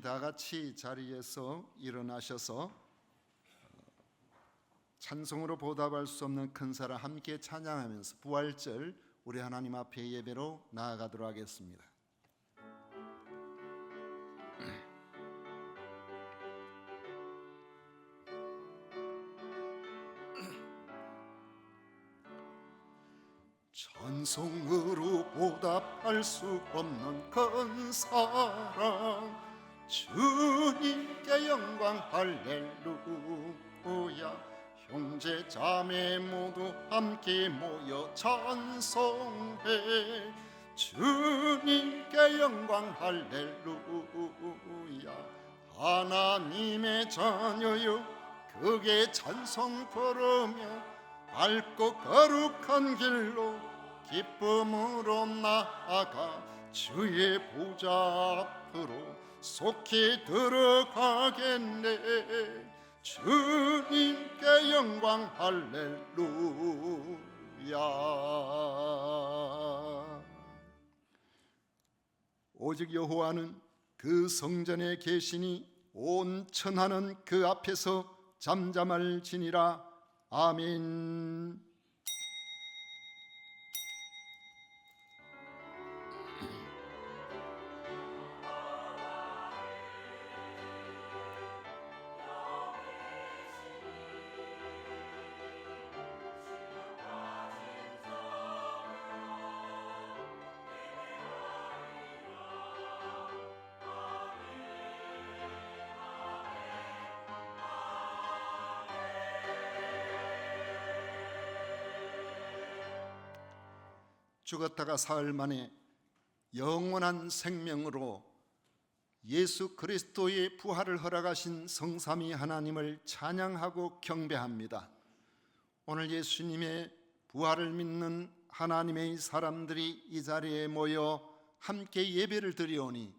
다 같이 자리에서 일어나셔서 찬송으로 보답할 수 없는 큰 사랑 함께 찬양하면서 부활절 우리 하나님 앞에 예배로 나아가도록 하겠습니다. 찬송으로 보답할 수 없는 큰 사랑 주님께 영광 할렐루야. 형제 자매 모두 함께 모여 찬송해 주님께 영광 할렐루야. 하나님의 자녀여 그게 찬송 부르며 밝고 거룩한 길로 기쁨으로 나아가 주의 보좌 앞으로 속히 들어가겠네. 주님께 영광 할렐루야. 오직 여호와는 그 성전에 계시니 온 천하는 그 앞에서 잠잠할지니라. 아멘. 죽었다가 사흘 만에 영원한 생명으로 예수 그리스도의 부활을 허락하신 성삼위 하나님을 찬양하고 경배합니다. 오늘 예수님의 부활을 믿는 하나님의 사람들이 이 자리에 모여 함께 예배를 드리오니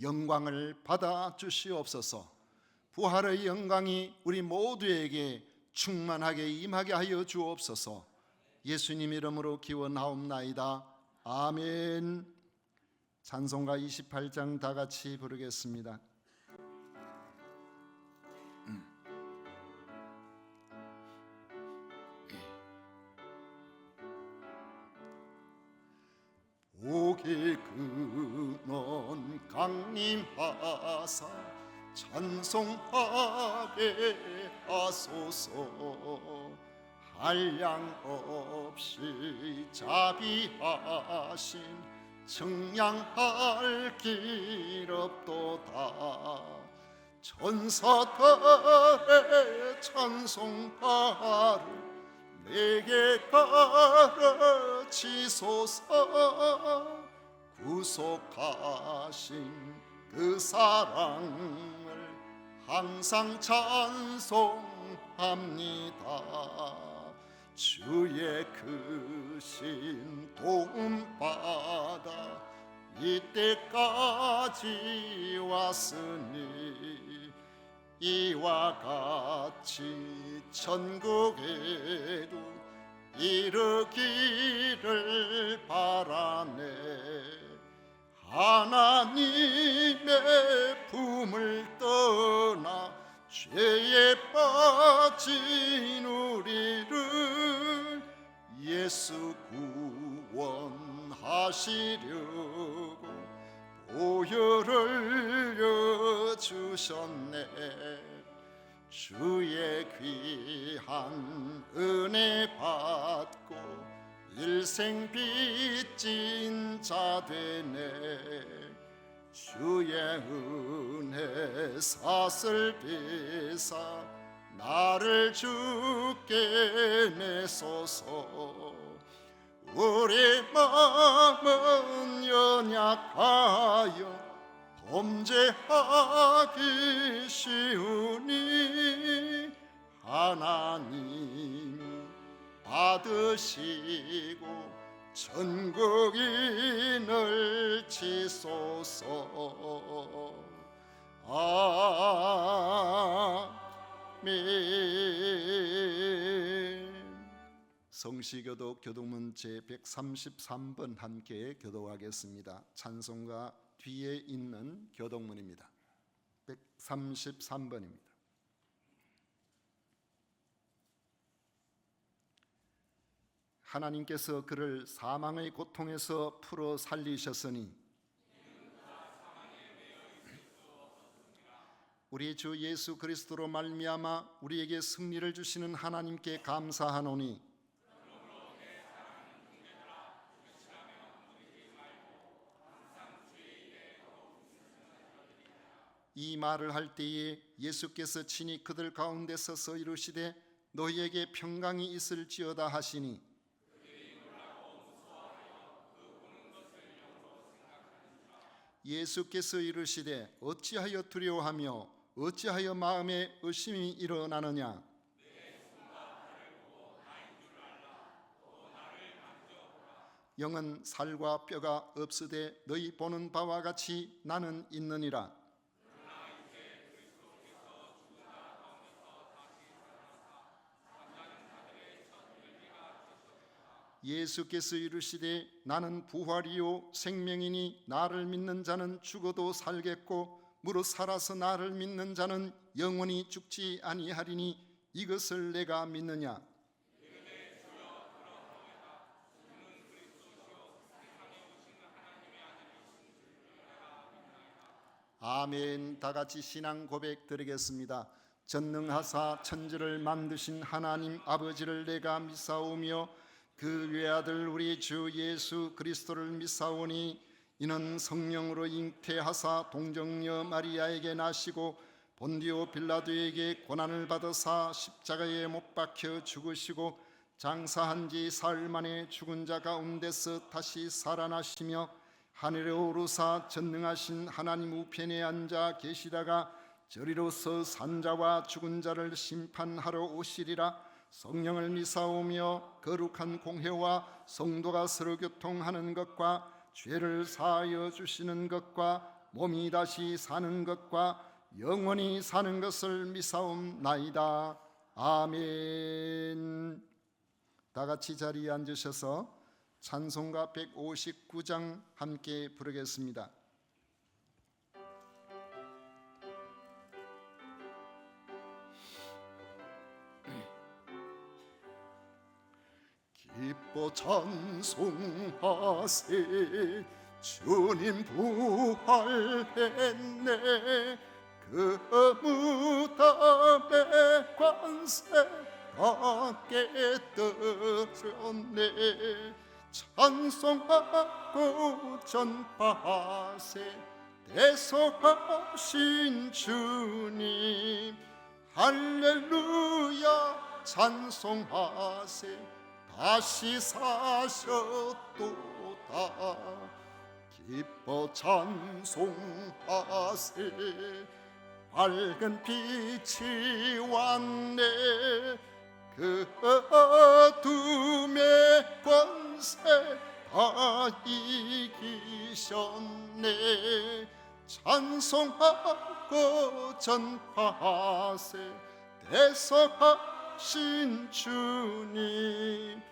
영광을 받아 주시옵소서. 부활의 영광이 우리 모두에게 충만하게 임하게 하여 주옵소서. 예수님 이름으로 기원하옵나이다. 아멘. 찬송가 28장 다 같이 부르겠습니다. 복의 근원 강림하사 찬송하게 하소서. 한량 없이 자비하신 청량할 길 없도다. 천사들의 찬송가를 내게 가르치소서. 구속하신 그 사랑을 항상 찬송합니다. 주의 크신 도움 받아 이때까지 왔으니 이와 같이 천국에도 이르기를 바라네. 하나님의 품을 떠나 죄에 빠진 우리를 예수 구원하시려고 보혈을 흘려주셨네. 주의 귀한 은혜 받고 일생 빚진 자 되네. 주의 은혜 사슬 비사 나를 주께 내소서. 우리 마음은 연약하여 범죄하기 쉬우니 하나님이 받으시고 천국인을 치소서. 아멘. 성시교독 교독문 제133번 함께 교독하겠습니다. 찬송가 뒤에 있는 교독문입니다. 33번입니다. 하나님께서 그를 사망의 고통에서 풀어 살리셨으니 우리 주 예수 그리스도로 말미암아 우리에게 승리를 주시는 하나님께 감사하노니 이 말을 할 때에 예수께서 친히 그들 가운데 서서 이르시되 너희에게 평강이 있을지어다 하시니 예수께서 이르시되 어찌하여 두려워하며 어찌하여 마음에 의심이 일어나느냐 영은 살과 뼈가 없으되 너희 보는 바와 같이 나는 있느니라. 예수께서 이르시되 나는 부활이요 생명이니 나를 믿는 자는 죽어도 살겠고 무릇 살아서 나를 믿는 자는 영원히 죽지 아니하리니 이것을 내가 믿느냐. 아멘. 다 같이 신앙 고백 드리겠습니다. 전능하사 천지를 만드신 하나님 아버지를 내가 믿사오며 그 외아들 우리 주 예수 그리스도를 믿사오니 이는 성령으로 잉태하사 동정녀 마리아에게 나시고 본디오 빌라도에게 고난을 받으사 십자가에 못 박혀 죽으시고 장사한 지 사흘 만에 죽은 자 가운데서 다시 살아나시며 하늘에 오르사 전능하신 하나님 우편에 앉아 계시다가 저리로서 산자와 죽은 자를 심판하러 오시리라. 성령을 믿사오며 거룩한 공회와 성도가 서로 교통하는 것과 죄를 사하여 주시는 것과 몸이 다시 사는 것과 영원히 사는 것을 믿사옵나이다. 아멘. 다 같이 자리에 앉으셔서 찬송가 159장 함께 부르겠습니다. 기뻐 찬송하세 주님 부활했네 그 무덤의 관세가 깨뜨렸네 찬송하고 전파하세 대속하신 주님 할렐루야 찬송하세 다시 사셨도다 기뻐 찬송하세 밝은 빛이 왔네 그 어둠의 권세 다 이기셨네 찬송하고 전파하세 대속하신 주님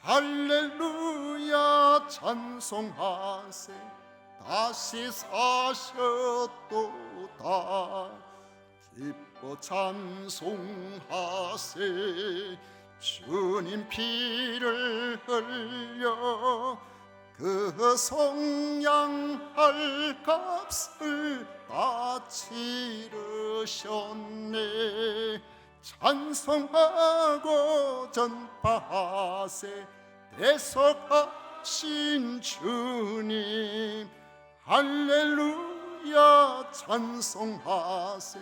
할렐루야 찬송하세 다시 사셨도다 기뻐 찬송하세 주님 피를 흘려 그 속량할 값을 다 치르셨네 찬송하고 전파하세 대속하신 주님 할렐루야 찬송하세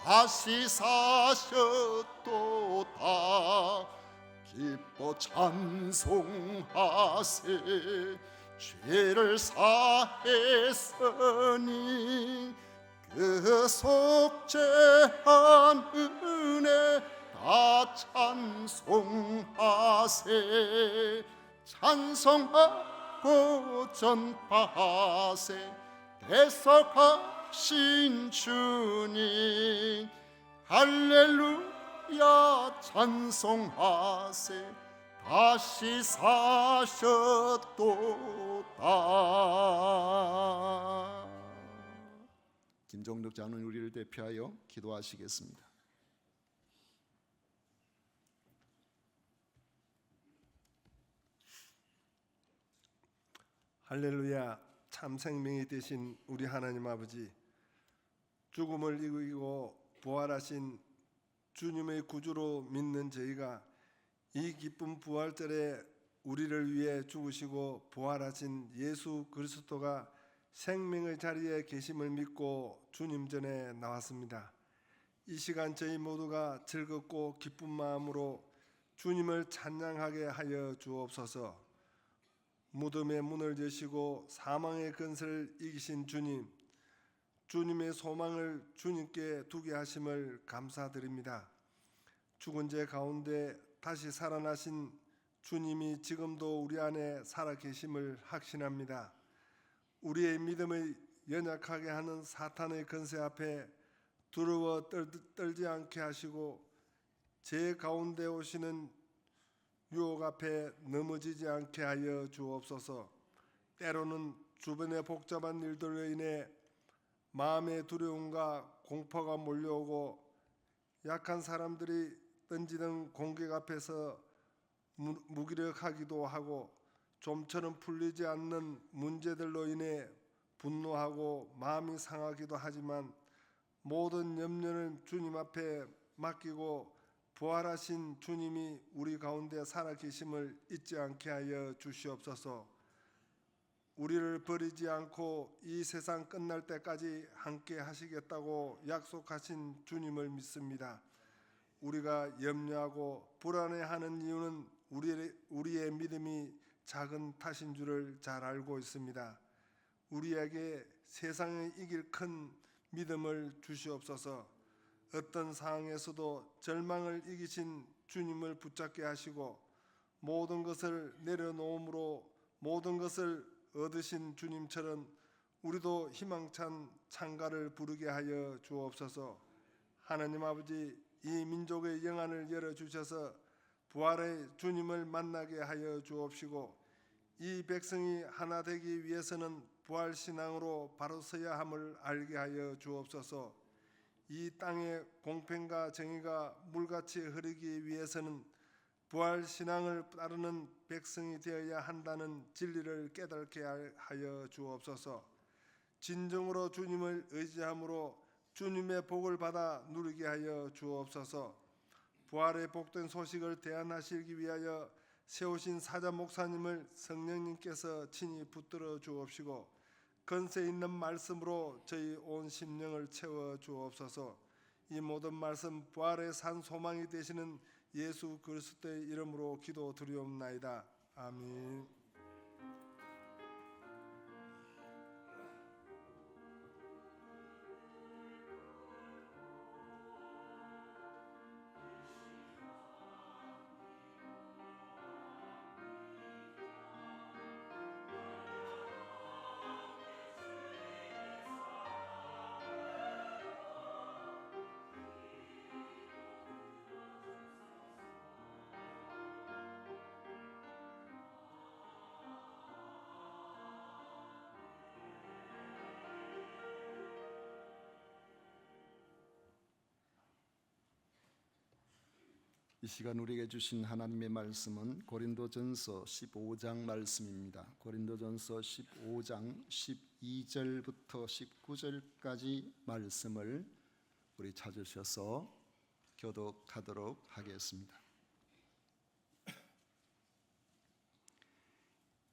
다시 사셨도다 기뻐 찬송하세 죄를 사했으니 그 속죄한 은혜 다 찬송하세 찬송하고 전파하세 대속하신 주님 할렐루야 찬송하세 다시 사셨도다 김종덕 장로님 우리를 대표하여 기도하시겠습니다. 할렐루야. 참 생명이 되신 우리 하나님 아버지, 죽음을 이기고 부활하신 주님의 구주로 믿는 저희가 이 기쁜 부활절에 우리를 위해 죽으시고 부활하신 예수 그리스도가 생명의 자리에 계심을 믿고 주님 전에 나왔습니다. 이 시간 저희 모두가 즐겁고 기쁜 마음으로 주님을 찬양하게 하여 주옵소서. 무덤의 문을 여시고 사망의 근세를 이기신 주님, 주님의 소망을 주님께 두게 하심을 감사드립니다. 죽은 자 가운데 다시 살아나신 주님이 지금도 우리 안에 살아계심을 확신합니다. 우리의 믿음을 연약하게 하는 사탄의 근세 앞에 두려워 떨지 않게 하시고 제 가운데 오시는 유혹 앞에 넘어지지 않게 하여 주옵소서. 때로는 주변의 복잡한 일들로 인해 마음의 두려움과 공포가 몰려오고 약한 사람들이 던지는 공격 앞에서 무기력하기도 하고 좀처럼 풀리지 않는 문제들로 인해 분노하고 마음이 상하기도 하지만 모든 염려는 주님 앞에 맡기고 부활하신 주님이 우리 가운데 살아계심을 잊지 않게 하여 주시옵소서. 우리를 버리지 않고 이 세상 끝날 때까지 함께 하시겠다고 약속하신 주님을 믿습니다. 우리가 염려하고 불안해하는 이유는 우리의 믿음이 작은 탓인 줄을 잘 알고 있습니다. 우리에게 세상을 이길 큰 믿음을 주시옵소서. 어떤 상황에서도 절망을 이기신 주님을 붙잡게 하시고 모든 것을 내려놓음으로 모든 것을 얻으신 주님처럼 우리도 희망찬 찬가를 부르게 하여 주옵소서. 하나님 아버지, 이 민족의 영안을 열어주셔서 부활의 주님을 만나게 하여 주옵시고 이 백성이 하나 되기 위해서는 부활신앙으로 바로 서야 함을 알게 하여 주옵소서. 이 땅의 공평과 정의가 물같이 흐르기 위해서는 부활신앙을 따르는 백성이 되어야 한다는 진리를 깨닫게 하여 주옵소서. 진정으로 주님을 의지함으로 주님의 복을 받아 누리게 하여 주옵소서. 부활의 복된 소식을 대안하시기 위하여 세우신 사자 목사님을 성령님께서 친히 붙들어 주옵시고 건세 있는 말씀으로 저희 온 심령을 채워 주옵소서. 이 모든 말씀 부활의 산 소망이 되시는 예수 그리스도의 이름으로 기도드리옵나이다. 아멘. 이 시간 우리에게 주신 하나님의 말씀은 고린도전서 15장 말씀입니다. 고린도전서 15장 12절부터 19절까지 말씀을 우리 찾으셔서 교독하도록 하겠습니다.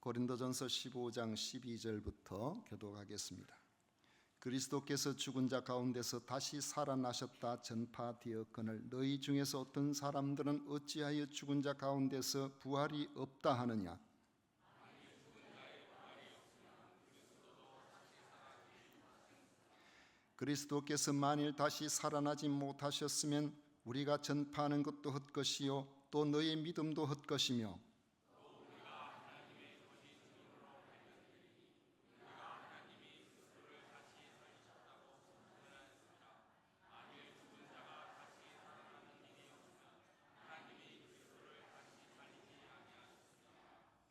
고린도전서 15장 12절부터 교독하겠습니다. 그리스도께서 죽은 자 가운데서 다시 살아나셨다 전파되었거늘 너희 중에서 어떤 사람들은 어찌하여 죽은 자 가운데서 부활이 없다 하느냐? 그리스도께서 만일 다시 살아나지 못하셨으면 우리가 전파하는 것도 헛것이요 또 너희 믿음도 헛것이며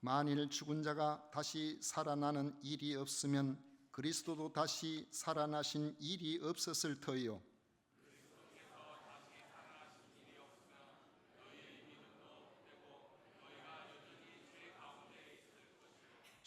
만일 죽은 자가 다시 살아나는 일이 없으면 그리스도도 다시 살아나신 일이 없었을 터이요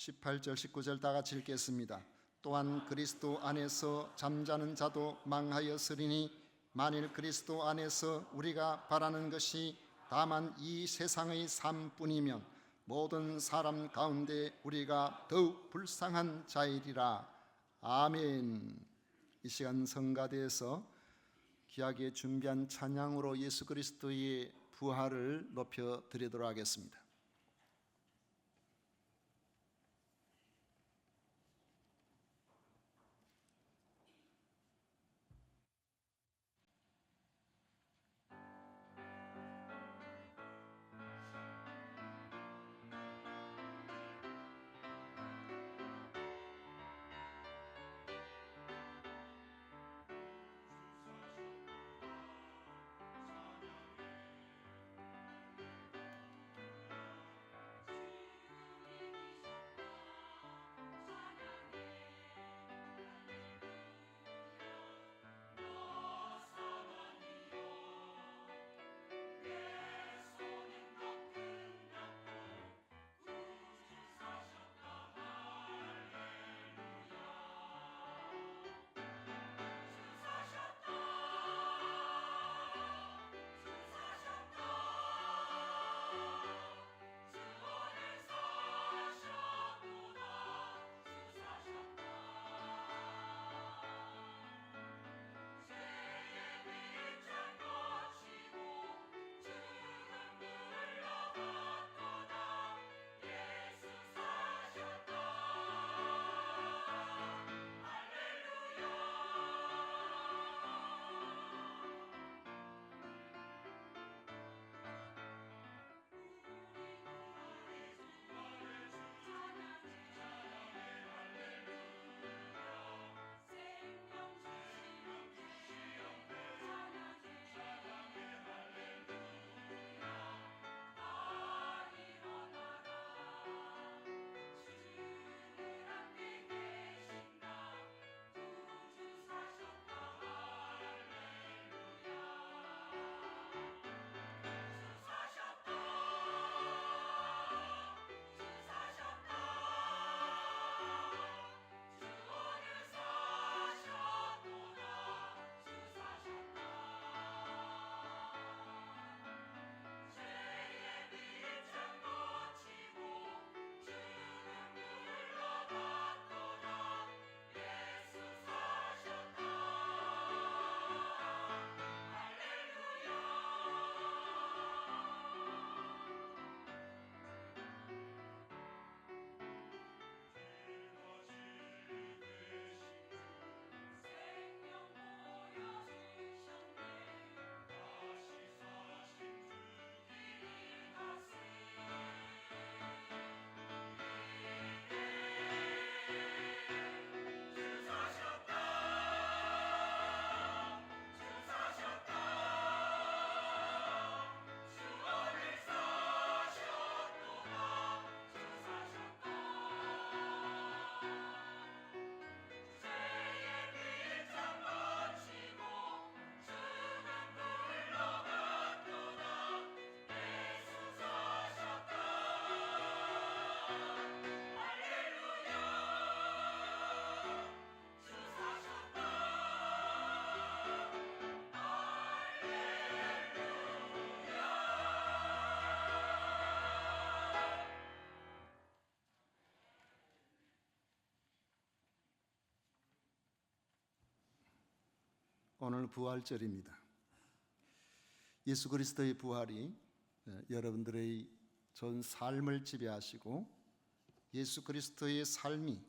18절 19절 다 같이 읽겠습니다. 또한 그리스도 안에서 잠자는 자도 망하였으리니 만일 그리스도 안에서 우리가 바라는 것이 다만 이 세상의 삶뿐이면 모든 사람 가운데 우리가 더욱 불쌍한 자이리라. 아멘. 이 시간 성가대에서 귀하게 준비한 찬양으로 예수 그리스도의 부활을 높여 드리도록 하겠습니다. 오늘 부활절입니다. 예수 그리스도의 부활이 여러분들의 전 삶을 지배하시고 예수 그리스도의 삶이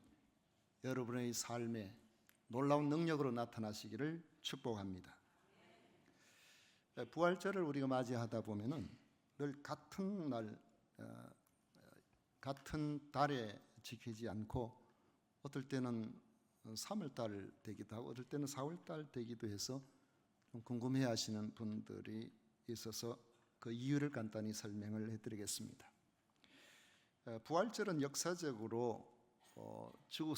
여러분의 삶에 놀라운 능력으로 나타나시기를 축복합니다. 부활절을 우리가 맞이하다 보면은 늘 같은 날, 같은 달에 지키지 않고 어떨 때는 3월달 되기도 하고 어떨 때는 4월달 되기도 해서 좀 궁금해하시는 분들이 있어서 그 이유를 간단히 설명을 해드리겠습니다. 부활절은 역사적으로 주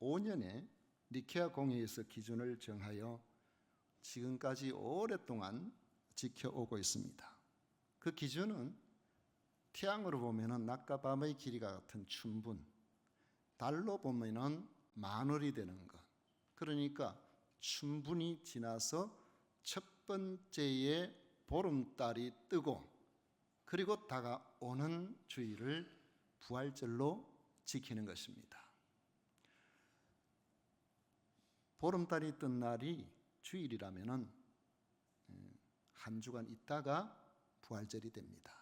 15년에 니케아 공회에서 기준을 정하여 지금까지 오랫동안 지켜오고 있습니다. 그 기준은 태양으로 보면은 낮과 밤의 길이가 같은 춘분, 달로 보면은 만월이 되는 것. 그러니까 춘분이 지나서 첫 번째의 보름달이 뜨고 그리고 다가오는 주일을 부활절로 지키는 것입니다. 보름달이 뜬 날이 주일이라면은 한 주간 있다가 부활절이 됩니다.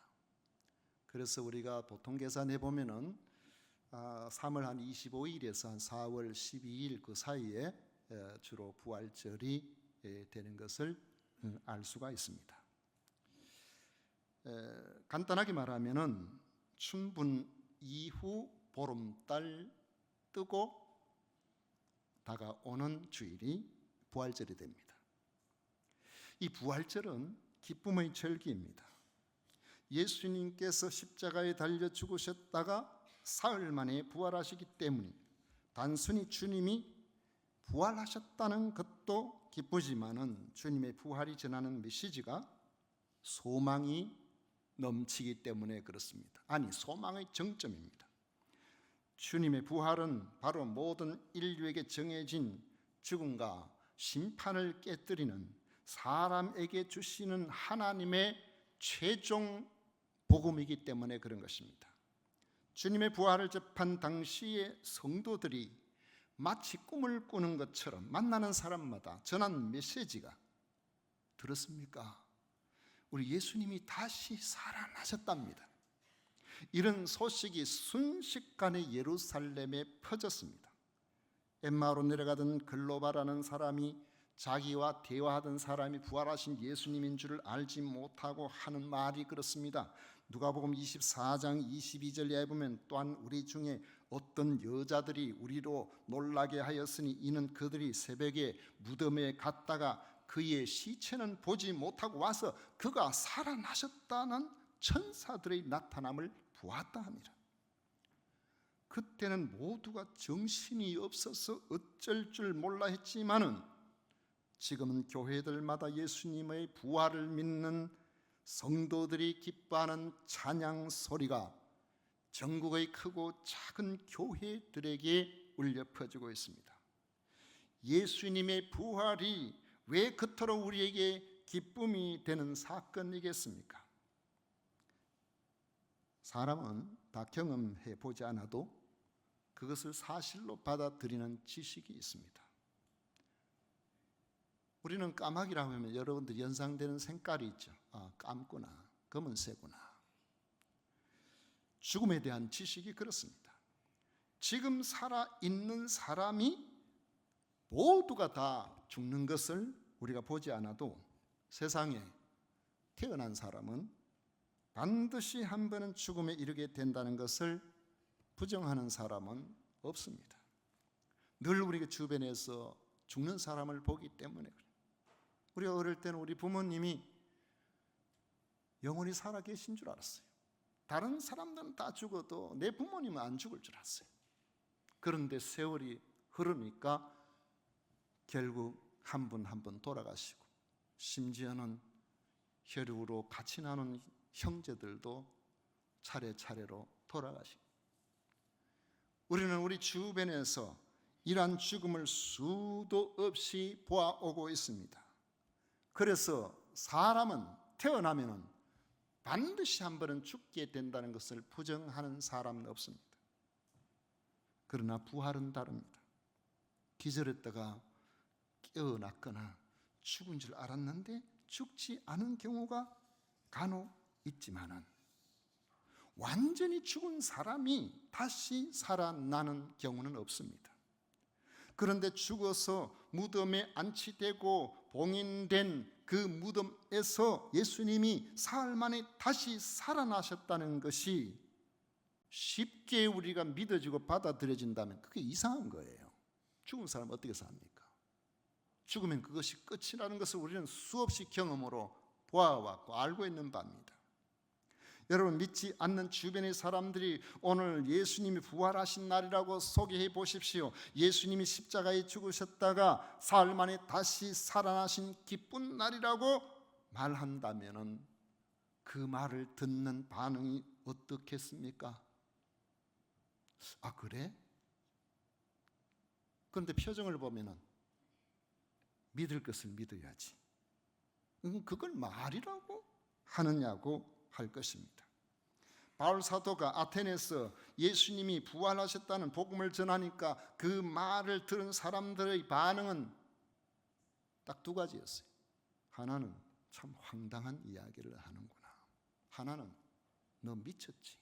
그래서 우리가 보통 계산해 보면은 3월 한 25일에서 한 4월 12일 그 사이에 주로 부활절이 되는 것을 알 수가 있습니다. 간단하게 말하면은 춘분 이후 보름달 뜨고 다가오는 주일이 부활절이 됩니다. 이 부활절은 기쁨의 절기입니다. 예수님께서 십자가에 달려 죽으셨다가 사흘 만에 부활하시기 때문에 단순히 주님이 부활하셨다는 것도 기쁘지만은 주님의 부활이 전하는 메시지가 소망이 넘치기 때문에 그렇습니다. 아니, 소망의 정점입니다. 주님의 부활은 바로 모든 인류에게 정해진 죽음과 심판을 깨뜨리는 사람에게 주시는 하나님의 최종 복음이기 때문에 그런 것입니다. 주님의 부활을 접한 당시의 성도들이 마치 꿈을 꾸는 것처럼 만나는 사람마다 전한 메시지가 들었습니까? 우리 예수님이 다시 살아나셨답니다. 이런 소식이 순식간에 예루살렘에 퍼졌습니다. 엠마오로 내려가던 글로바라는 사람이 자기와 대화하던 사람이 부활하신 예수님인 줄을 알지 못하고 하는 말이 그렇습니다. 누가복음 24장 22절에 보면 또한 우리 중에 어떤 여자들이 우리로 놀라게 하였으니 이는 그들이 새벽에 무덤에 갔다가 그의 시체는 보지 못하고 와서 그가 살아나셨다는 천사들의 나타남을 보았다 합니다. 그때는 모두가 정신이 없어서 어쩔 줄 몰라 했지만은 지금은 교회들마다 예수님의 부활을 믿는 성도들이 기뻐하는 찬양 소리가 전국의 크고 작은 교회들에게 울려 퍼지고 있습니다. 예수님의 부활이 왜 그토록 우리에게 기쁨이 되는 사건이겠습니까? 사람은 다 경험해 보지 않아도 그것을 사실로 받아들이는 지식이 있습니다. 우리는 까마귀라고 하면 여러분들 연상되는 색깔이 있죠. 까맣구나, 검은색구나. 죽음에 대한 지식이 그렇습니다. 지금 살아있는 사람이 모두가 다 죽는 것을 우리가 보지 않아도 세상에 태어난 사람은 반드시 한 번은 죽음에 이르게 된다는 것을 부정하는 사람은 없습니다. 늘 우리가 주변에서 죽는 사람을 보기 때문에 그래요. 우리가 어릴 때는 우리 부모님이 영원히 살아계신 줄 알았어요. 다른 사람들은 다 죽어도 내 부모님은 안 죽을 줄 알았어요. 그런데 세월이 흐르니까 결국 한 분 한 분 돌아가시고 심지어는 혈육으로 같이 나눈 형제들도 차례차례로 돌아가시고 우리는 우리 주변에서 이러한 죽음을 수도 없이 보아오고 있습니다. 그래서 사람은 태어나면 반드시 한 번은 죽게 된다는 것을 부정하는 사람은 없습니다. 그러나 부활은 다릅니다. 기절했다가 깨어났거나 죽은 줄 알았는데 죽지 않은 경우가 간혹 있지만은 완전히 죽은 사람이 다시 살아나는 경우는 없습니다. 그런데 죽어서 무덤에 안치되고 봉인된 그 무덤에서 예수님이 사흘 만에 다시 살아나셨다는 것이 쉽게 우리가 믿어지고 받아들여진다면 그게 이상한 거예요. 죽은 사람 어떻게 삽니까? 죽으면 그것이 끝이라는 것을 우리는 수없이 경험으로 보아왔고 알고 있는 바입니다. 여러분, 믿지 않는 주변의 사람들이 오늘 예수님이 부활하신 날이라고 소개해 보십시오. 예수님이 십자가에 죽으셨다가 사흘 만에 다시 살아나신 기쁜 날이라고 말한다면 그 말을 듣는 반응이 어떻겠습니까? 아, 그래? 그런데 표정을 보면은 믿을 것을 믿어야지, 그걸 말이라고 하느냐고 할 것입니다. 바울 사도가 아테네에서 예수님이 부활하셨다는 복음을 전하니까 그 말을 들은 사람들의 반응은 딱 두 가지였어요. 하나는 참 황당한 이야기를 하는구나. 하나는 너 미쳤지.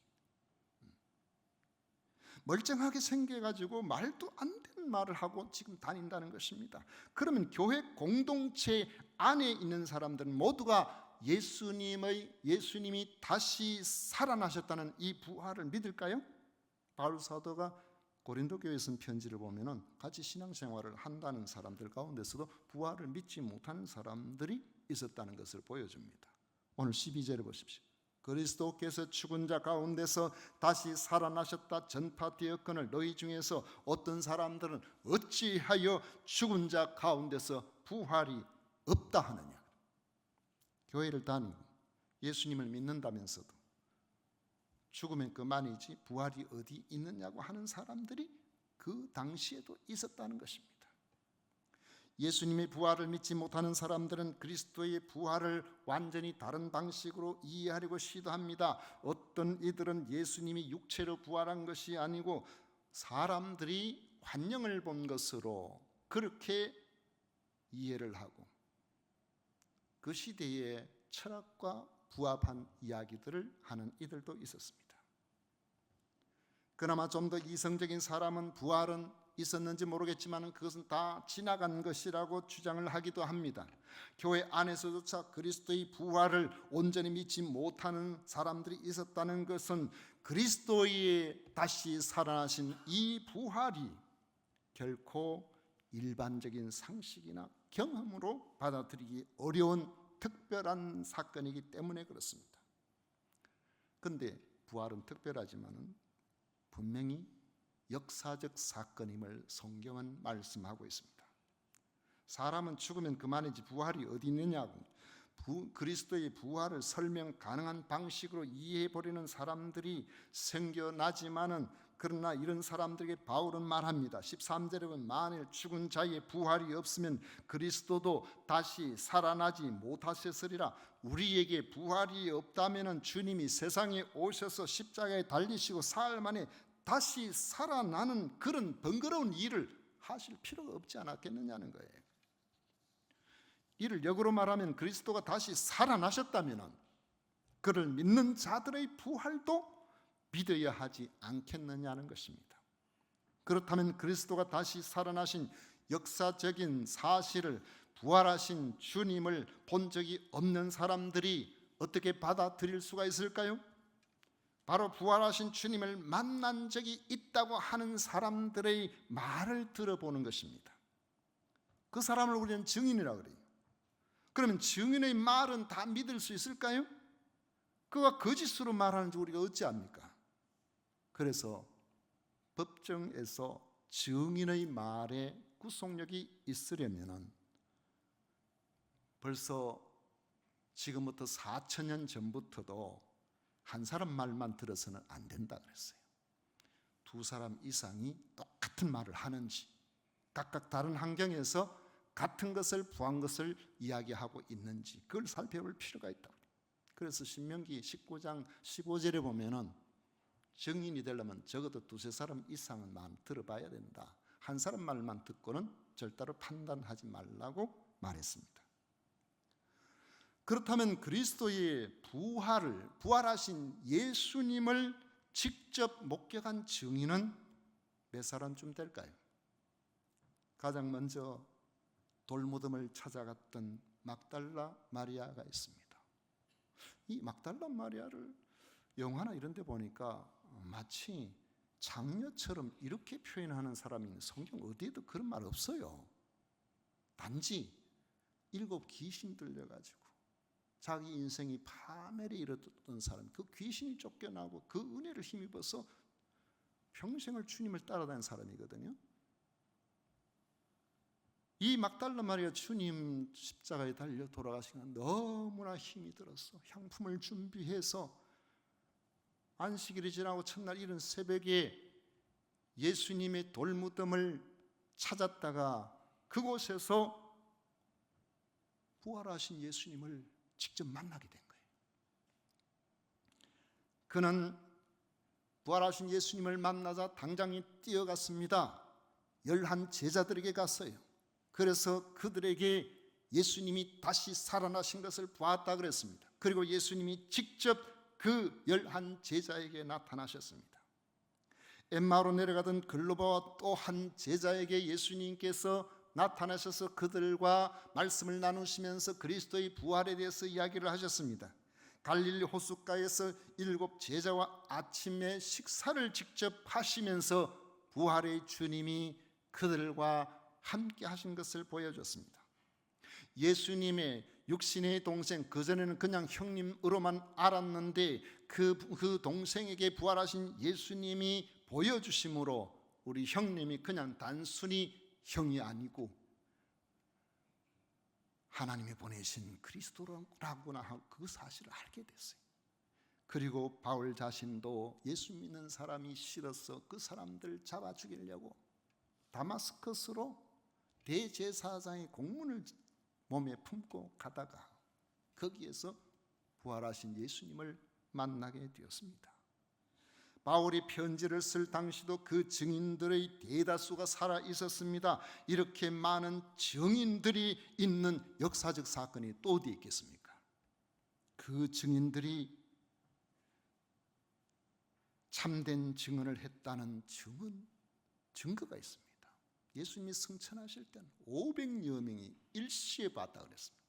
멀쩡하게 생겨가지고 말도 안 되는 말을 하고 지금 다닌다는 것입니다. 그러면 교회 공동체 안에 있는 사람들은 모두가 예수님이 다시 살아나셨다는 이 부활을 믿을까요? 바울 사도가 고린도 교회에 쓴 편지를 보면은 같이 신앙생활을 한다는 사람들 가운데서도 부활을 믿지 못하는 사람들이 있었다는 것을 보여줍니다. 오늘 12절을 보십시오. 그리스도께서 죽은 자 가운데서 다시 살아나셨다 전파되었거늘 너희 중에서 어떤 사람들은 어찌하여 죽은 자 가운데서 부활이 없다 하느냐. 교회를 다니고 예수님을 믿는다면서도 죽으면 그만이지 부활이 어디 있느냐고 하는 사람들이 그 당시에도 있었다는 것입니다. 예수님의 부활을 믿지 못하는 사람들은 그리스도의 부활을 완전히 다른 방식으로 이해하려고 시도합니다. 어떤 이들은 예수님이 육체로 부활한 것이 아니고 사람들이 환영을 본 것으로 그렇게 이해를 하고 그 시대의 철학과 부합한 이야기들을 하는 이들도 있었습니다. 그나마 좀 더 이성적인 사람은 부활은 있었는지 모르겠지만 그것은 다 지나간 것이라고 주장을 하기도 합니다. 교회 안에서조차 그리스도의 부활을 온전히 믿지 못하는 사람들이 있었다는 것은 그리스도의 다시 살아나신 이 부활이 결코 일반적인 상식이나 경험으로 받아들이기 어려운 특별한 사건이기 때문에 그렇습니다. 그런데 부활은 특별하지만은 분명히 역사적 사건임을 성경은 말씀하고 있습니다. 사람은 죽으면 그만이지 부활이 어디 있느냐고 그리스도의 부활을 설명 가능한 방식으로 이해해 버리는 사람들이 생겨나지만은 그러나 이런 사람들에게 바울은 말합니다. 13절에 보면 만일 죽은 자의 부활이 없으면 그리스도도 다시 살아나지 못하셨으리라. 우리에게 부활이 없다면 주님이 세상에 오셔서 십자가에 달리시고 사흘 만에 다시 살아나는 그런 번거로운 일을 하실 필요가 없지 않았겠느냐는 거예요. 이를 역으로 말하면 그리스도가 다시 살아나셨다면 그를 믿는 자들의 부활도 믿어야 하지 않겠느냐는 것입니다. 그렇다면 그리스도가 다시 살아나신 역사적인 사실을 부활하신 주님을 본 적이 없는 사람들이 어떻게 받아들일 수가 있을까요? 바로 부활하신 주님을 만난 적이 있다고 하는 사람들의 말을 들어보는 것입니다. 그 사람을 우리는 증인이라고 그래요. 그러면 증인의 말은 다 믿을 수 있을까요? 그가 거짓으로 말하는지 우리가 어찌합니까? 그래서 법정에서 증인의 말에 구속력이 있으려면 벌써 지금부터 4,000년 전부터도 한 사람 말만 들어서는 안 된다 그랬어요. 두 사람 이상이 똑같은 말을 하는지 각각 다른 환경에서 같은 것을 부한 것을 이야기하고 있는지 그걸 살펴볼 필요가 있다고. 그래서 신명기 19장 15절에 보면은 증인이 되려면 적어도 두세 사람 이상은 말 들어봐야 된다. 한 사람 말만 듣고는 절대로 판단하지 말라고 말했습니다. 그렇다면 그리스도의 부활하신 예수님을 직접 목격한 증인은 몇 사람쯤 될까요? 가장 먼저 돌무덤을 찾아갔던 막달라 마리아가 있습니다. 이 막달라 마리아를 영화나 이런 데 보니까 마치 장녀처럼 이렇게 표현하는 사람이 성경 어디에도 그런 말 없어요. 단지 7 귀신 들려가지고 자기 인생이 파멸에 이르렀던 사람, 그 귀신이 쫓겨나고 그 은혜를 힘입어서 평생을 주님을 따라다닌 사람이거든요. 이 막달라 마리아 주님 십자가에 달려 돌아가신 건 너무나 힘이 들었어. 향품을 준비해서 안식일이 지나고 첫날 이른 새벽에 예수님의 돌무덤을 찾았다가 그곳에서 부활하신 예수님을 직접 만나게 된 거예요. 그는 부활하신 예수님을 만나자 당장에 뛰어갔습니다. 11 제자들에게 갔어요. 그래서 그들에게 예수님이 다시 살아나신 것을 보았다 그랬습니다. 그리고 예수님이 직접 그 11 제자에게 나타나셨습니다. 엠마오로 내려가던 글로바와 또 한 제자에게 예수님께서 나타나셔서 그들과 말씀을 나누시면서 그리스도의 부활에 대해서 이야기를 하셨습니다. 갈릴리 호숫가에서 7 제자와 아침에 식사를 직접 하시면서 부활의 주님이 그들과 함께 하신 것을 보여줬습니다. 예수님의 육신의 동생, 그전에는 그냥 형님으로만 알았는데 그 동생에게 부활하신 예수님이 보여주심으로 우리 형님이 그냥 단순히 형이 아니고 하나님이 보내신 그리스도라구나 하고 그 사실을 알게 됐어요. 그리고 바울 자신도 예수 믿는 사람이 싫어서 그 사람들 잡아 죽이려고 다마스커스로 대제사장의 공문을 몸에 품고 가다가 거기에서 부활하신 예수님을 만나게 되었습니다. 바울이 편지를 쓸 당시도 그 증인들의 대다수가 살아 있었습니다. 이렇게 많은 증인들이 있는 역사적 사건이 또 어디 있겠습니까? 그 증인들이 참된 증언을 했다는 증거가 있습니다. 예수님이 승천하실 때는 500여 명이 일시에 봤다 그랬습니다.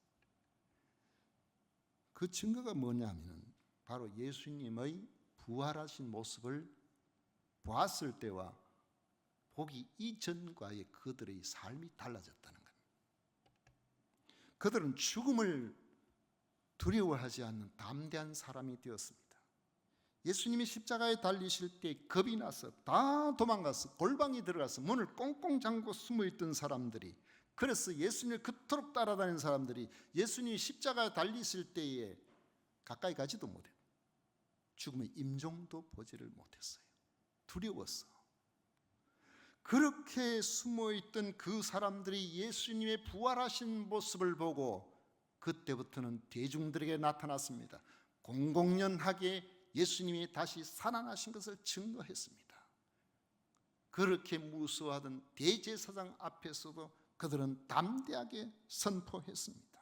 그 증거가 뭐냐면 바로 예수님의 부활하신 모습을 보았을 때와 보기 이전과의 그들의 삶이 달라졌다는 겁니다. 그들은 죽음을 두려워하지 않는 담대한 사람이 되었습니다. 예수님이 십자가에 달리실 때 겁이 나서 다 도망가서 골방에 들어가서 문을 꽁꽁 잠그고 숨어있던 사람들이, 그래서 예수님을 그토록 따라다니는 사람들이 예수님이 십자가에 달리실 때에 가까이 가지도 못해요. 죽음의 임종도 보지를 못했어요. 두려웠어. 그렇게 숨어있던 그 사람들이 예수님의 부활하신 모습을 보고 그때부터는 대중들에게 나타났습니다. 공공연하게 예수님이 다시 살아나신 것을 증거했습니다. 그렇게 무서워하던 대제사장 앞에서도 그들은 담대하게 선포했습니다.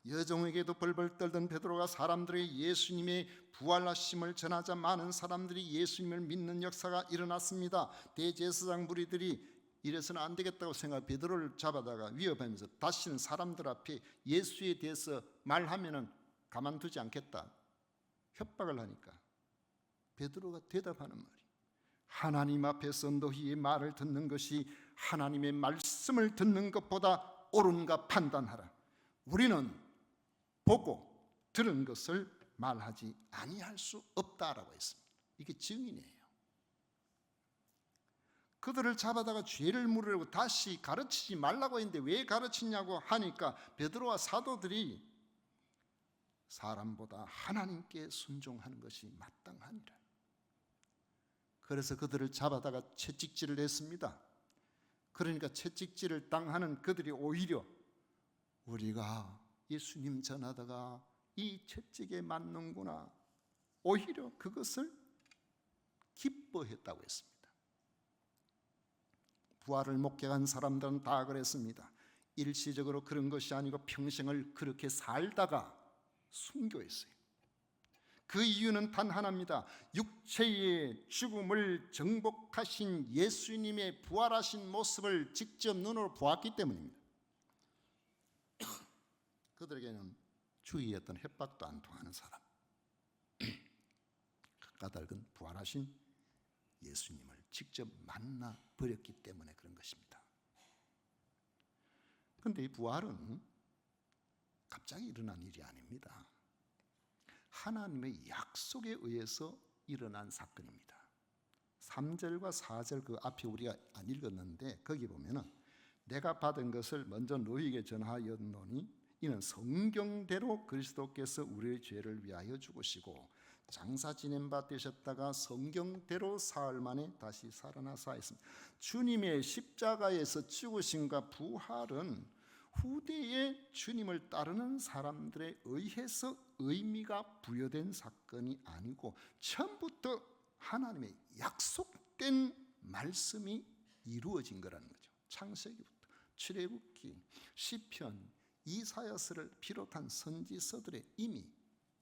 여종에게도 벌벌 떨던 베드로가 사람들에게 예수님의 부활하심을 전하자 많은 사람들이 예수님을 믿는 역사가 일어났습니다. 대제사장 무리들이 이래서는 안 되겠다고 생각 베드로를 잡아다가 위협하면서 다시는 사람들 앞에 예수에 대해서 말하면은 가만두지 않겠다 협박을 하니까 베드로가 대답하는 말이, 하나님 앞에서 너희의 말을 듣는 것이 하나님의 말씀을 듣는 것보다 옳은가 판단하라. 우리는 보고 들은 것을 말하지 아니할 수 없다라고 했습니다. 이게 증인이에요. 그들을 잡아다가 죄를 물으려고 다시 가르치지 말라고 했는데 왜 가르치냐고 하니까 베드로와 사도들이 사람보다 하나님께 순종하는 것이 마땅하니라. 그래서 그들을 잡아다가 채찍질을 했습니다. 그러니까 채찍질을 당하는 그들이 오히려 우리가 예수님 전하다가 이 채찍에 맞는구나, 오히려 그것을 기뻐했다고 했습니다. 부활을 목격한 사람들은 다 그랬습니다. 일시적으로 그런 것이 아니고 평생을 그렇게 살다가 순교했어요. 그 이유는 단 하나입니다. 육체의 죽음을 정복하신 예수님의 부활하신 모습을 직접 눈으로 보았기 때문입니다. 그들에게는 주위의 어떤 협박도 안 통하는 사람, 까닭은 부활하신 예수님을 직접 만나 버렸기 때문에 그런 것입니다. 그런데 이 부활은 갑자기 일어난 일이 아닙니다. 하나님의 약속에 의해서 일어난 사건입니다. 3절과 4절 그 앞에 우리가 안 읽었는데 거기 보면은 내가 받은 것을 먼저 너희에게 전하였노니 이는 성경대로 그리스도께서 우리의 죄를 위하여 죽으시고 장사 지낸 바 되셨다가 성경대로 사흘 만에 다시 살아나사 했습니다. 주님의 십자가에서 죽으심과 부활은 후대에 주님을 따르는 사람들에 의해서 의미가 부여된 사건이 아니고 처음부터 하나님의 약속된 말씀이 이루어진 거라는 거죠. 창세기부터 출애굽기, 시편, 이사야서를 비롯한 선지서들에 이미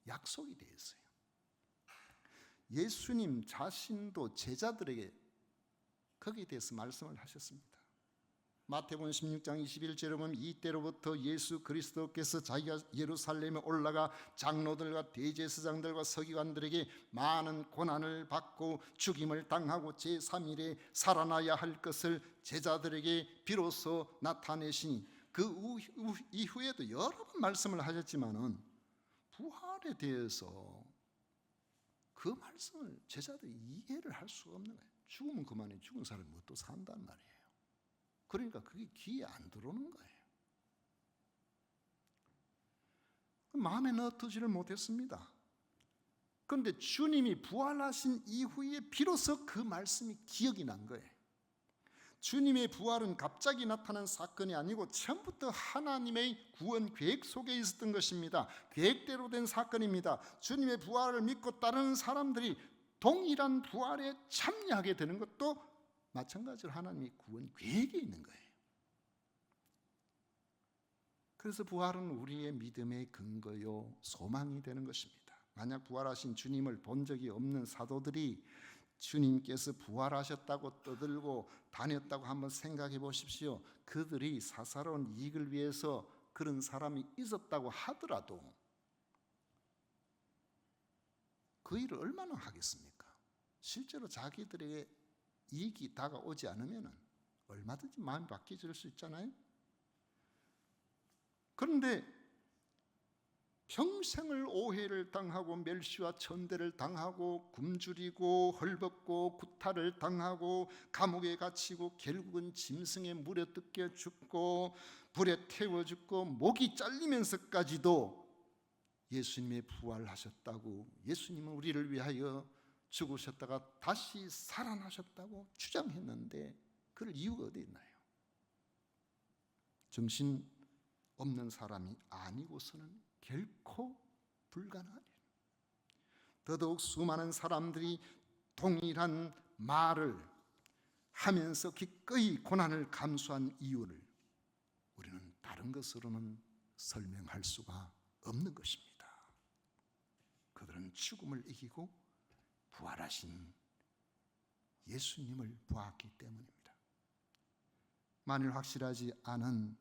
약속이 되어 있어요. 예수님 자신도 제자들에게 거기에 대해서 말씀을 하셨습니다. 마태복음 16장 21절에 보면 이때로부터 예수 그리스도께서 자기가 예루살렘에 올라가 장로들과 대제사장들과 서기관들에게 많은 고난을 받고 죽임을 당하고 제3일에 살아나야 할 것을 제자들에게 비로소 나타내시니 그 이후에도 여러 번 말씀을 하셨지만은 부활에 대해서 그 말씀을 제자들이 이해를 할 수가 없는 거예요. 죽으면 그만해. 죽은 사람이 뭐 또 산단 말이에요. 그러니까 그게 귀에 안 들어오는 거예요. 마음에 넣어두지를 못했습니다. 그런데 주님이 부활하신 이후에 비로소 그 말씀이 기억이 난 거예요. 주님의 부활은 갑자기 나타난 사건이 아니고 처음부터 하나님의 구원 계획 속에 있었던 것입니다. 계획대로 된 사건입니다. 주님의 부활을 믿고 따르는 사람들이 동일한 부활에 참여하게 되는 것도 마찬가지로 하나님의 구원 계획에 있는 거예요. 그래서 부활은 우리의 믿음의 근거요 소망이 되는 것입니다. 만약 부활하신 주님을 본 적이 없는 사도들이 주님께서 부활하셨다고 떠들고 다녔다고 한번 생각해 보십시오. 그들이 사사로운 이익을 위해서 그런 사람이 있었다고 하더라도 그 일을 얼마나 하겠습니까? 실제로 자기들에게 이익이 다가오지 않으면 얼마든지 마음이 바뀌어질 수 있잖아요. 그런데 평생을 오해를 당하고 멸시와 천대를 당하고 굶주리고 헐벗고 구타를 당하고 감옥에 갇히고 결국은 짐승의 물에 뜯겨 죽고 불에 태워 죽고 목이 잘리면서까지도 예수님의 부활하셨다고, 예수님은 우리를 위하여 죽으셨다가 다시 살아나셨다고 주장했는데 그럴 이유가 어디 있나요? 정신 없는 사람이 아니고서는 결코 불가능한 일. 더더욱 수많은 사람들이 동일한 말을 하면서 기꺼이 고난을 감수한 이유를 우리는 다른 것으로는 설명할 수가 없는 것입니다. 그들은 죽음을 이기고 부활하신 예수님을 보았기 때문입니다. 만일 확실하지 않은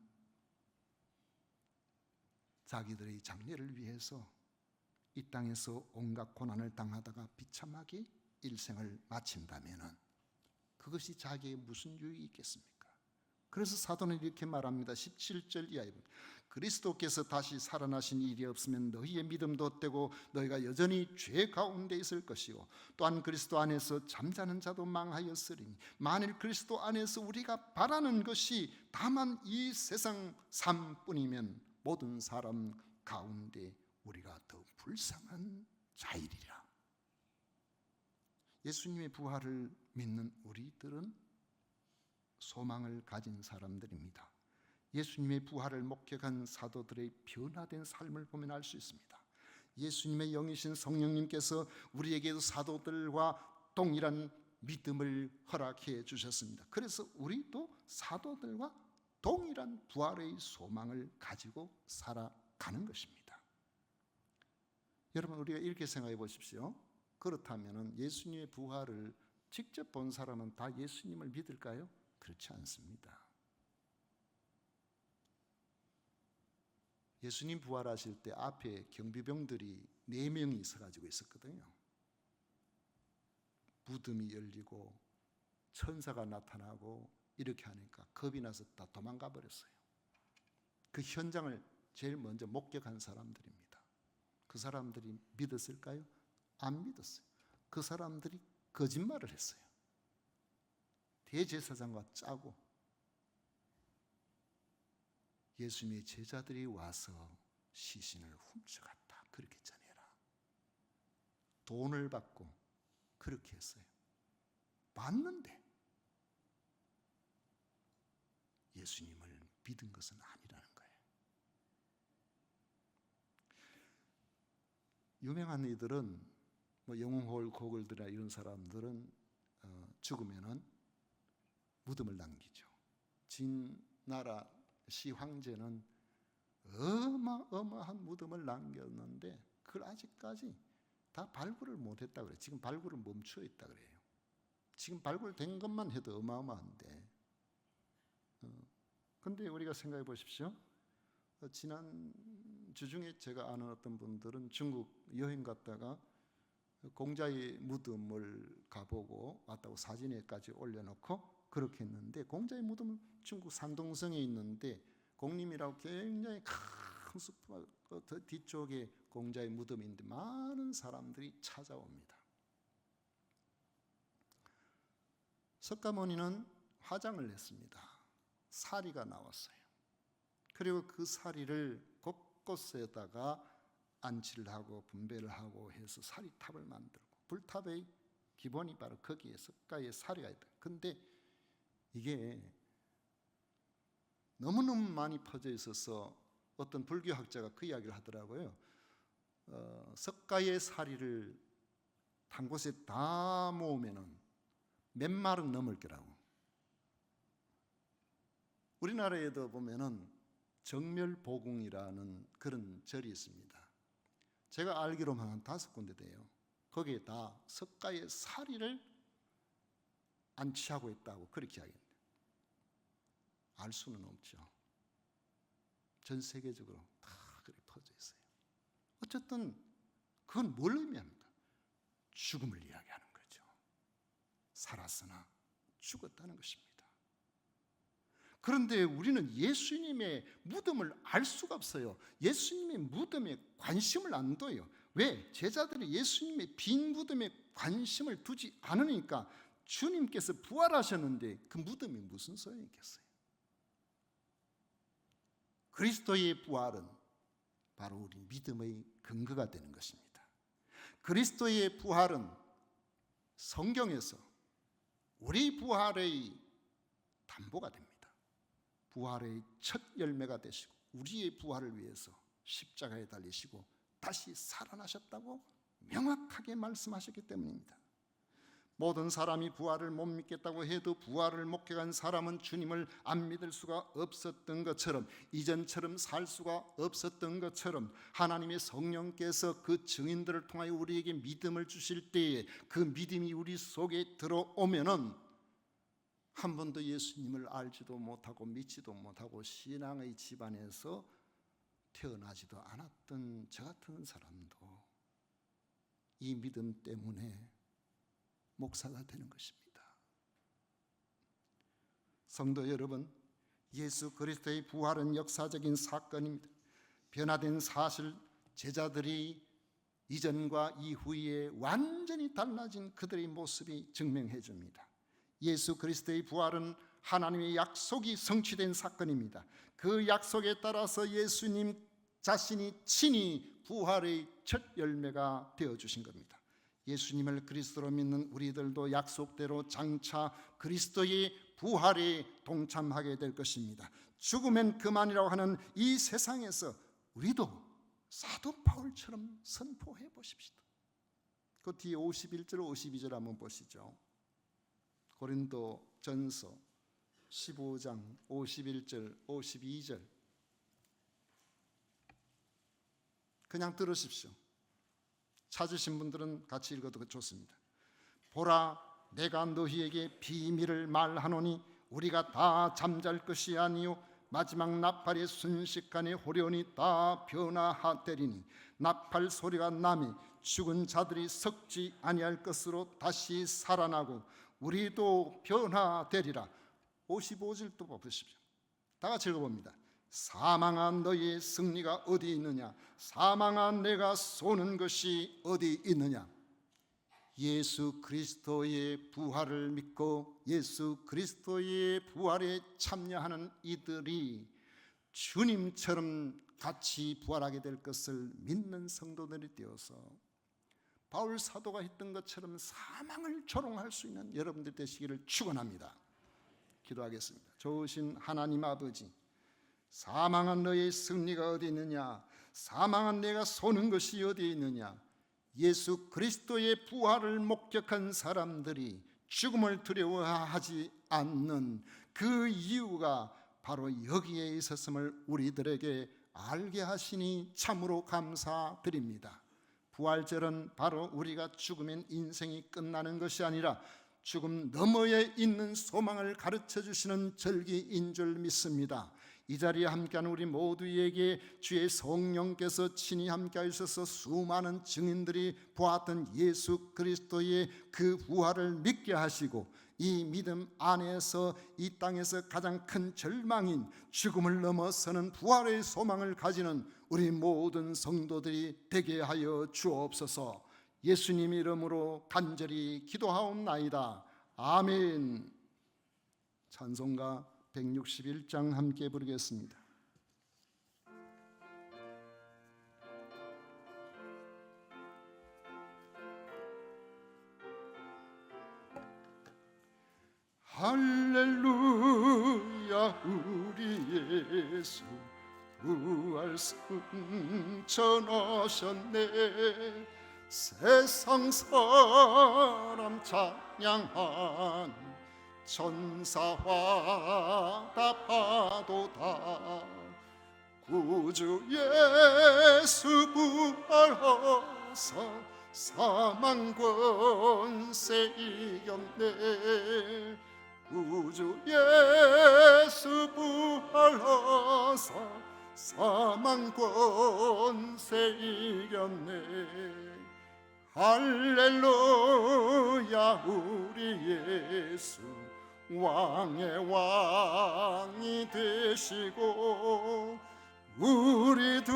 자기들의 장래를 위해서 이 땅에서 온갖 고난을 당하다가 비참하게 일생을 마친다면 그것이 자기의 무슨 유익이 있겠습니까? 그래서 사도는 이렇게 말합니다. 17절 이하에 그리스도께서 다시 살아나신 일이 없으면 너희의 믿음도 헛되고 너희가 여전히 죄 가운데 있을 것이요 또한 그리스도 안에서 잠자는 자도 망하였으리니 만일 그리스도 안에서 우리가 바라는 것이 다만 이 세상 삶뿐이면 모든 사람 가운데 우리가 더 불쌍한 자이리라. 예수님의 부활을 믿는 우리들은 소망을 가진 사람들입니다. 예수님의 부활을 목격한 사도들의 변화된 삶을 보면 알 수 있습니다. 예수님의 영이신 성령님께서 우리에게도 사도들과 동일한 믿음을 허락해 주셨습니다. 그래서 우리도 사도들과 동일한 부활의 소망을 가지고 살아가는 것입니다. 여러분, 우리가 이렇게 생각해 보십시오. 그렇다면 예수님의 부활을 직접 본 사람은 다 예수님을 믿을까요? 그렇지 않습니다. 예수님 부활하실 때 앞에 경비병들이 4명이 서가지고 있었거든요. 무덤이 열리고 천사가 나타나고 이렇게 하니까 겁이 나서 다 도망가 버렸어요. 그 현장을 제일 먼저 목격한 사람들입니다. 그 사람들이 믿었을까요? 안 믿었어요. 그 사람들이 거짓말을 했어요. 대제사장과 짜고 예수님의 제자들이 와서 시신을 훔쳐갔다, 그렇게 전해라. 돈을 받고 그렇게 했어요. 맞는데 예수님을 믿은 것은 아니라는 거예요. 유명한 이들은 영웅홀 고글들이나 이런 사람들은 죽으면은 무덤을 남기죠. 진나라 시 황제는 어마어마한 무덤을 남겼는데 그걸 아직까지 다 발굴을 못했다 그래요. 지금 발굴을 멈춰 있다 그래요. 지금 발굴된 것만 해도 어마어마한데, 근데 우리가 생각해 보십시오. 지난 주중에 제가 아는 어떤 분들은 중국 여행 갔다가 공자의 무덤을 가보고 왔다고 사진에까지 올려놓고 그렇게 했는데, 공자의 무덤은 중국 산동성에 있는데 공림이라고 굉장히 큰 숲 뒤쪽에 공자의 무덤인데 많은 사람들이 찾아옵니다. 석가모니는 화장을 냈습니다. 사리가 나왔어요. 그리고 그 사리를 곳곳에다가 안치를 하고 분배를 하고 해서 사리탑을 만들고, 불탑의 기본이 바로 거기에 석가의 사리가 있다. 근데 이게 너무너무 많이 퍼져 있어서 어떤 불교학자가 그 이야기를 하더라고요. 석가의 사리를 한 곳에 다 모으면은 몇 마른 넘을 거라고. 우리나라에도 보면은 정멸보궁이라는 그런 절이 있습니다. 제가 알기로는 한 5군데 돼요. 거기에 다 석가의 사리를 안치하고 있다고 그렇게 이야기합니다. 알 수는 없죠. 전 세계적으로 다 그렇게 퍼져 있어요. 어쨌든 그건 뭘 의미합니까? 죽음을 이야기하는 거죠. 살았으나 죽었다는 것입니다. 그런데 우리는 예수님의 무덤을 알 수가 없어요. 예수님의 무덤에 관심을 안 둬요. 왜? 제자들이 예수님의 빈 무덤에 관심을 두지 않으니까 주님께서 부활하셨는데 그 무덤이 무슨 소용이 있겠어요? 그리스도의 부활은 바로 우리 믿음의 근거가 되는 것입니다. 그리스도의 부활은 성경에서 우리 부활의 담보가 됩니다. 부활의 첫 열매가 되시고 우리의 부활을 위해서 십자가에 달리시고 다시 살아나셨다고 명확하게 말씀하셨기 때문입니다. 모든 사람이 부활을 못 믿겠다고 해도 부활을 목격한 사람은 주님을 안 믿을 수가 없었던 것처럼, 이전처럼 살 수가 없었던 것처럼, 하나님의 성령께서 그 증인들을 통하여 우리에게 믿음을 주실 때에 그 믿음이 우리 속에 들어오면은 한 번도 예수님을 알지도 못하고 믿지도 못하고 신앙의 집안에서 태어나지도 않았던 저 같은 사람도 이 믿음 때문에 목사가 되는 것입니다. 성도 여러분, 예수 그리스도의 부활은 역사적인 사건입니다. 변화된 사실, 제자들이 이전과 이후에 완전히 달라진 그들의 모습이 증명해 줍니다. 예수 그리스도의 부활은 하나님의 약속이 성취된 사건입니다. 그 약속에 따라서 예수님 자신이 친히 부활의 첫 열매가 되어주신 겁니다. 예수님을 그리스도로 믿는 우리들도 약속대로 장차 그리스도의 부활에 동참하게 될 것입니다. 죽으면 그만이라고 하는 이 세상에서 우리도 사도 바울처럼 선포해 보십시다. 그 뒤에 51절 52절 한번 보시죠. 고린도 전서 15장 51절 52절 그냥 들으십시오. 찾으신 분들은 같이 읽어도 좋습니다. 보라, 내가 너희에게 비밀을 말하노니 우리가 다 잠잘 것이 아니요 마지막 나팔의 순식간에 호련히 다 변화하되리니 나팔 소리가 나매 죽은 자들이 썩지 아니할 것으로 다시 살아나고 우리도 변화되리라. 55절 또 보십시오. 다 같이 읽어봅니다. 사망아 너의 승리가 어디 있느냐? 사망아 내가 쏘는 것이 어디 있느냐? 예수 그리스도의 부활을 믿고 예수 그리스도의 부활에 참여하는 이들이 주님처럼 같이 부활하게 될 것을 믿는 성도들이 되어서 바울 사도가 했던 것처럼 사망을 조롱할 수 있는 여러분들 되시기를 축원합니다. 기도하겠습니다. 좋으신 하나님 아버지, 사망한 너의 승리가 어디 있느냐? 사망한 내가 쏘는 것이 어디 있느냐? 예수 그리스도의 부활을 목격한 사람들이 죽음을 두려워하지 않는 그 이유가 바로 여기에 있었음을 우리들에게 알게 하시니 참으로 감사드립니다. 부활절은 바로 우리가 죽으면 인생이 끝나는 것이 아니라 죽음 너머에 있는 소망을 가르쳐 주시는 절기인 줄 믿습니다. 이 자리에 함께하는 우리 모두에게 주의 성령께서 친히 함께하셔서 수많은 증인들이 보았던 예수 그리스도의 그 부활을 믿게 하시고 이 믿음 안에서 이 땅에서 가장 큰 절망인 죽음을 넘어서는 부활의 소망을 가지는 우리 모든 성도들이 되게 하여 주옵소서. 예수님 이름으로 간절히 기도하옵나이다. 아멘. 찬송가 161장 함께 부르겠습니다. 할렐루야 우리 예수 부활 승천하셨네. 세상 사람 찬양한 천사와 다 파도다. 구주 예수 부활하사 사망 권세 이겼네. 구주 예수 부활하사 사망 권세 이겼네. 할렐루야 우리 예수 왕의 왕이 되시고 우리들의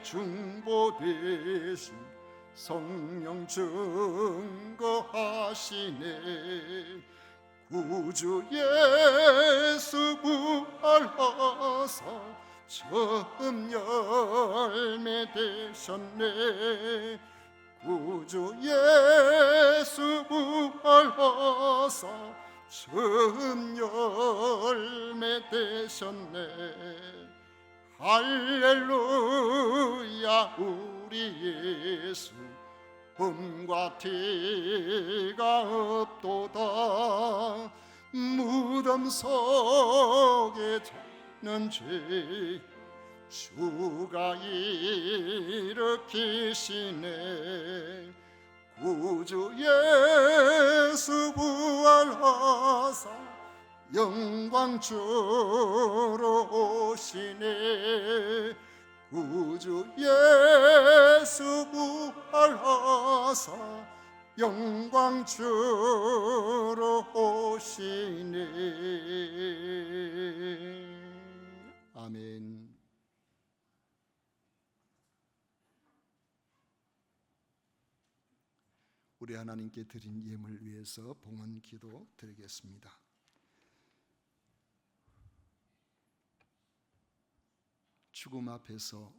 중보 되신 성령 증거하시네. 구주 예수 부활하사 처음 열매 되셨네. 구주 예수 부활하사 처음 열매 되셨네. 할렐루야 우리 예수 흠과 티가 없도다. 무덤 속에 있는 죄 주가 일으키시네. 구주 예수 부활하사 영광 주러 오시네. 구주 예수 부활하사 영광 주러 오시네. 아멘. 우리 하나님께 드린 예물 위해서 봉헌 기도 드리겠습니다. 죽음 앞에서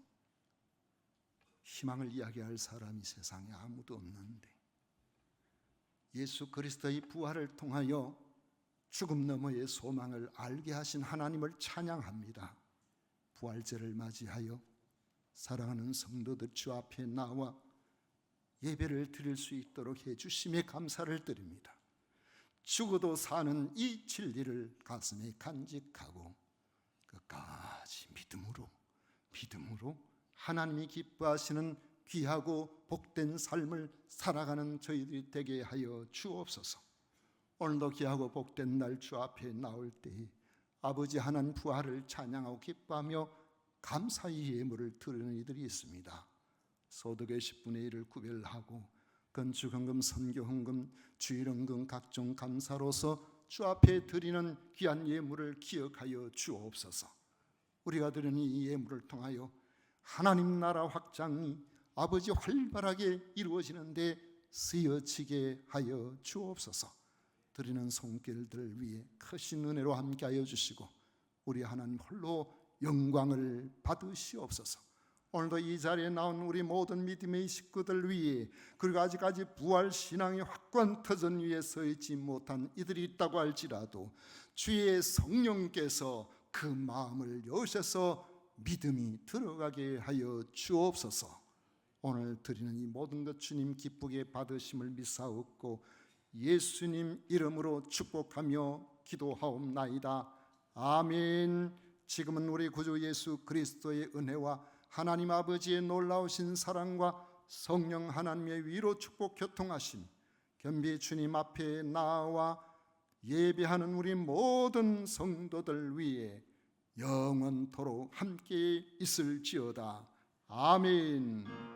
희망을 이야기할 사람이 세상에 아무도 없는데 예수 그리스도의 부활을 통하여 죽음 너머의 소망을 알게 하신 하나님을 찬양합니다. 부활절을 맞이하여 사랑하는 성도들 주 앞에 나와 예배를 드릴 수 있도록 해주심에 감사를 드립니다. 죽어도 사는 이 진리를 가슴에 간직하고 끝까지 믿음으로 하나님이 기뻐하시는 귀하고 복된 삶을 살아가는 저희들이 되게 하여 주옵소서. 오늘도 귀하고 복된 날 주 앞에 나올 때에 아버지 하나님 부활을 찬양하고 기뻐하며 감사의 예물을 드리는 이들이 있습니다. 소득의 10분의 1을 구별하고 건축헌금, 선교헌금, 주일헌금 각종 감사로서 주 앞에 드리는 귀한 예물을 기억하여 주옵소서. 우리가 드리는 이 예물을 통하여 하나님 나라 확장이 아버지 활발하게 이루어지는데 쓰여지게 하여 주옵소서. 드리는 손길들 위해 크신 은혜로 함께하여 주시고 우리 하나님 홀로 영광을 받으시옵소서. 오늘도 이 자리에 나온 우리 모든 믿음의 식구들 위해, 그리고 아직까지 부활 신앙의 확고한 터전 위에 서 있지 못한 이들이 있다고 할지라도 주의 성령께서 그 마음을 여셔서 믿음이 들어가게 하여 주옵소서. 오늘 드리는 이 모든 것 주님 기쁘게 받으심을 믿사옵고 예수님 이름으로 축복하며 기도하옵나이다. 아멘. 지금은 우리 구주 예수 그리스도의 은혜와 하나님 아버지의 놀라우신 사랑과 성령 하나님의 위로 축복 교통하심, 겸비 주님 앞에 나와 예배하는 우리 모든 성도들 위해 영원토록 함께 있을지어다. 아멘.